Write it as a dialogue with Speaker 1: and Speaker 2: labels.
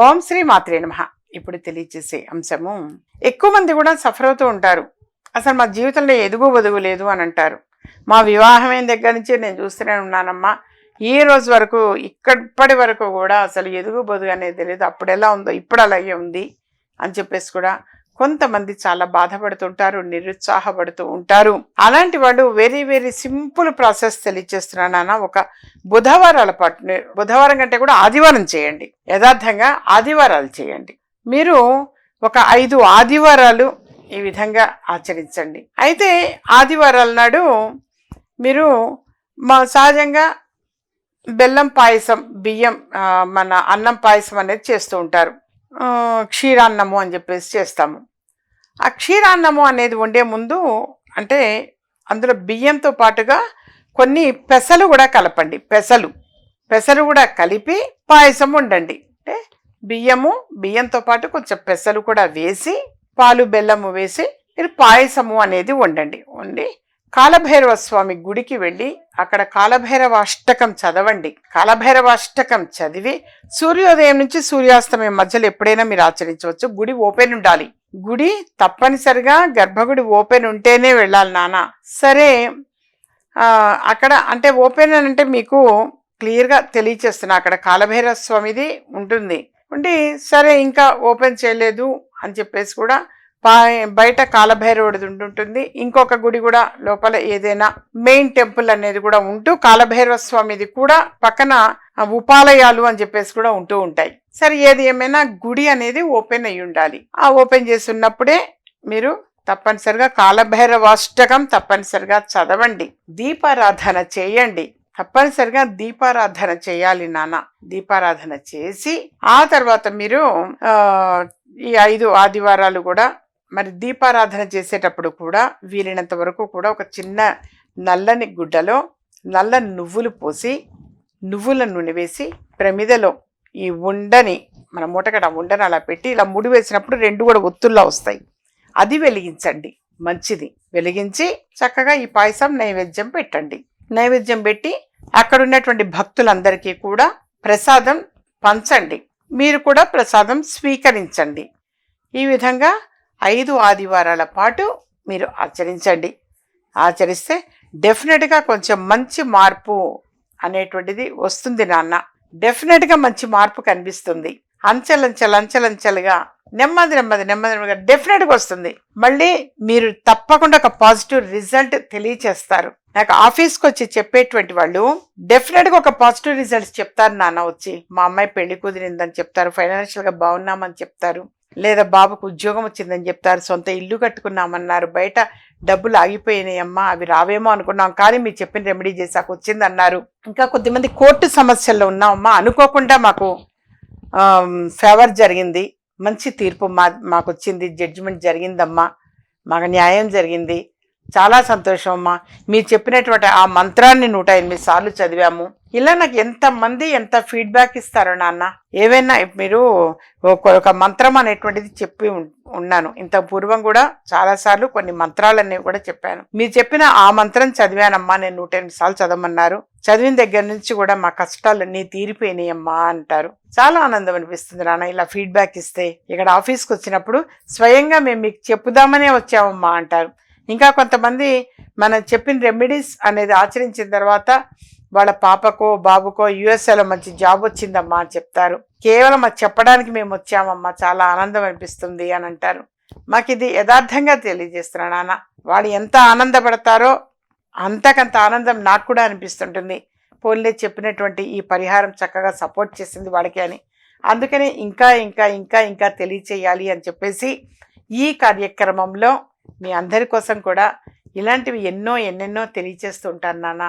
Speaker 1: ఓం శ్రీ మాత్రే నమః. ఇప్పుడు తెలియచేసే అంశము, ఎక్కువ మంది కూడా సఫర్ అవుతూ ఉంటారు. అసలు మా జీవితంలో ఎదుగు బొదుగు లేదు అని అంటారు. మా వివాహమైన దగ్గర నుంచి నేను చూస్తూనే ఉన్నానమ్మా, ఈ రోజు వరకు ఇప్పటి వరకు కూడా అసలు ఎదుగు బొదుగు అనేది తెలియదు, అప్పుడు ఎలా ఉందో ఇప్పుడు అలాగే ఉంది అని చెప్పేసి కూడా కొంతమంది చాలా బాధపడుతుంటారు, నిరుత్సాహపడుతూ ఉంటారు. అలాంటి వాళ్ళు వెరీ వెరీ సింపుల్ ప్రాసెస్ తెలియచేస్తున్నాను. ఒక బుధవారాల పాటు, బుధవారం కంటే కూడా ఆదివారం చేయండి. యథార్థంగా ఆదివారాలు చేయండి. మీరు ఒక 5 ఆదివారాలు ఈ విధంగా ఆచరించండి. అయితే ఆదివారాల నాడు మీరు సహజంగా బెల్లం పాయసం, బియ్యం, మన అన్నం పాయసం అనేది చేస్తూ ఉంటారు. క్షీరాన్నము అని చెప్పేసి చేస్తాము. ఆ క్షీరాన్నము అనేది వండే ముందు అంటే అందులో బియ్యంతో పాటుగా కొన్ని పెసలు కూడా కలపండి. పెసలు కూడా కలిపి పాయసం వండండి. అంటే బియ్యంతో పాటు కొంచెం పెసలు కూడా వేసి, పాలు బెల్లము వేసి మీరు పాయసము అనేది వండి కాలభైరవ స్వామి గుడికి వెళ్ళి అక్కడ కాలభైరవాష్టకం చదవండి. కాలభైరవాష్టకం చదివి సూర్యోదయం నుంచి సూర్యాస్తమయం మధ్యలో ఎప్పుడైనా మీరు ఆచరించవచ్చు. గుడి ఓపెన్ ఉండాలి. గుడి తప్పనిసరిగా గర్భగుడి ఓపెన్ ఉంటేనే వెళ్ళాలి నాన్న. సరే, అక్కడ అంటే ఓపెన్ అని అంటే మీకు క్లియర్గా తెలియచేస్తున్నా, అక్కడ కాలభైరవ స్వామిది ఉంటుంది. సరే ఇంకా ఓపెన్ చేయలేదు అని చెప్పేసి కూడా బయట కాలభైరవుడిది ఉంటుంది. ఇంకొక గుడి కూడా లోపల ఏదైనా మెయిన్ టెంపుల్ అనేది కూడా ఉంటూ కాలభైరవ స్వామిది కూడా పక్కన ఉపాలయాలు అని చెప్పేసి కూడా ఉంటూ ఉంటాయి. సరే, ఏది ఏమైనా గుడి అనేది ఓపెన్ అయి ఉండాలి. ఆ ఓపెన్ చేసి ఉన్నప్పుడే మీరు తప్పనిసరిగా కాలభైరవాష్టకం తప్పనిసరిగా చదవండి. దీపారాధన చేయండి. తప్పనిసరిగా దీపారాధన చేయాలి నాన్న. దీపారాధన చేసి ఆ తర్వాత మీరు ఈ 5 ఆదివారాలు కూడా మరి దీపారాధన చేసేటప్పుడు కూడా వీలైనంత వరకు కూడా ఒక చిన్న నల్లని గుడ్డలో నల్ల నువ్వులు పోసి, నువ్వుల నూనె వేసి ప్రమిదలో ఈ ఉండని, మన మూటకడ ఉండని అలా పెట్టి ఇలా ముడి వేసినప్పుడు 2 కూడా ఒత్తుల్లా వస్తాయి. అది వెలిగించండి. మంచిది. వెలిగించి చక్కగా ఈ పాయసం నైవేద్యం పెట్టండి. నైవేద్యం పెట్టి అక్కడ ఉన్నటువంటి భక్తులందరికీ కూడా ప్రసాదం పంచండి. మీరు కూడా ప్రసాదం స్వీకరించండి. ఈ విధంగా 5 ఆదివారాల పాటు మీరు ఆచరించండి. ఆచరిస్తే డెఫినెట్గా కొంచెం మంచి మార్పు అనేటువంటిది వస్తుంది నాన్న. డెఫినెట్గా మంచి మార్పు కనిపిస్తుంది. అంచెలంచెలుగా నెమ్మదిగా డెఫినెట్గా వస్తుంది. మళ్ళీ మీరు తప్పకుండా ఒక పాజిటివ్ రిజల్ట్ తెలియచేస్తారు. నాకు ఆఫీస్కి వచ్చి చెప్పేటువంటి వాళ్ళు డెఫినెట్గా ఒక పాజిటివ్ రిజల్ట్స్ చెప్తారు నాన్న. వచ్చి మా అమ్మాయి పెళ్లి కుదిరిందని చెప్తారు, ఫైనాన్షియల్గా బాగున్నామని చెప్తారు, లేదా బాబుకు ఉద్యోగం వచ్చిందని చెప్తారు, సొంత ఇల్లు కట్టుకున్నామన్నారు, బయట డబ్బులు ఆగిపోయినాయమ్మా అవి రావేమో అనుకున్నాం కానీ మీరు చెప్పిన రెమెడీ చేసాక వచ్చింది అన్నారు. ఇంకా కొద్దిమంది కోర్టు సమస్యల్లో ఉన్నామమ్మా, అనుకోకుండా మాకు ఫేవర్ జరిగింది, మంచి తీర్పు మాకు వచ్చింది, జడ్జిమెంట్ జరిగిందమ్మా, మాకు న్యాయం జరిగింది, చాలా సంతోషం అమ్మా, మీరు చెప్పినటువంటి ఆ మంత్రాన్ని 108 సార్లు చదివాము. ఇలా నాకు ఎంతమంది ఎంత ఫీడ్బ్యాక్ ఇస్తారో నాన్న. ఏవైనా మీరు ఒక మంత్రం అనేటువంటిది చెప్పి ఉన్నాను ఇంత పూర్వం కూడా చాలాసార్లు కొన్ని మంత్రాలన్నీ కూడా చెప్పాను. మీరు చెప్పిన ఆ మంత్రం చదివానమ్మా, నేను 108 సార్లు చదవమన్నారు. చదివిన దగ్గర నుంచి కూడా మా కష్టాలన్నీ తీరిపోయినాయమ్మా అంటారు. చాలా ఆనందం అనిపిస్తుంది నాన్న ఇలా ఫీడ్బ్యాక్ ఇస్తే. ఇక్కడ ఆఫీస్కి వచ్చినప్పుడు స్వయంగా మేము మీకు చెప్పుదామనే వచ్చామమ్మా అంటారు. ఇంకా కొంతమంది మనం చెప్పిన రెమెడీస్ అనేది ఆచరించిన తర్వాత వాళ్ళ పాపకో బాబుకో యుఎస్ఏలో మంచి జాబ్ వచ్చిందమ్మా అని చెప్తారు. కేవలం అది చెప్పడానికి మేము వచ్చామమ్మా, చాలా ఆనందం అనిపిస్తుంది అని అంటారు. మాకు ఇది యథార్థంగా తెలియజేస్తున్నా నాన్న. వాళ్ళు ఎంత ఆనందపడతారో అంతకంత ఆనందం నాకు కూడా అనిపిస్తుంటుంది. పోన్లే చెప్పినటువంటి ఈ పరిహారం చక్కగా సపోర్ట్ చేసింది వాళ్ళకి అని. అందుకని ఇంకా తెలియచేయాలి అని చెప్పేసి ఈ కార్యక్రమంలో మీ అందరి కోసం కూడా ఇలాంటివి ఎన్నెన్నో తెలియచేస్తూ ఉంటాను నాన్న.